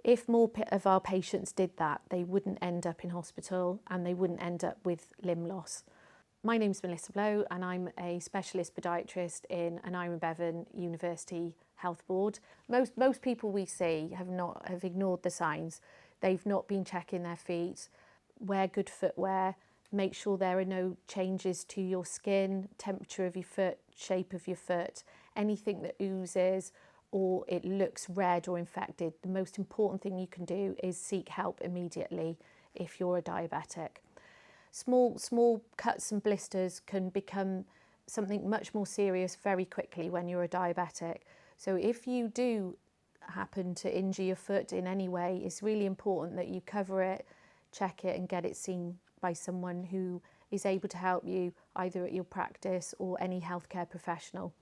If more of our patients did that, they wouldn't end up in hospital and they wouldn't end up with limb loss. My name's Melissa Blow and I'm a specialist podiatrist in Aneurin Bevan University Health Board. Most people we see have ignored the signs. They've not been checking their feet. Wear good footwear. Make sure there are no changes to your skin, temperature of your foot, shape of your foot, anything that oozes or it looks red or infected. The most important thing you can do is seek help immediately if you're a diabetic. Small cuts and blisters can become something much more serious very quickly when you're a diabetic. So if you do happen to injure your foot in any way, it's really important that you cover it, check it and get it seen by someone who is able to help you either at your practice or any healthcare professional.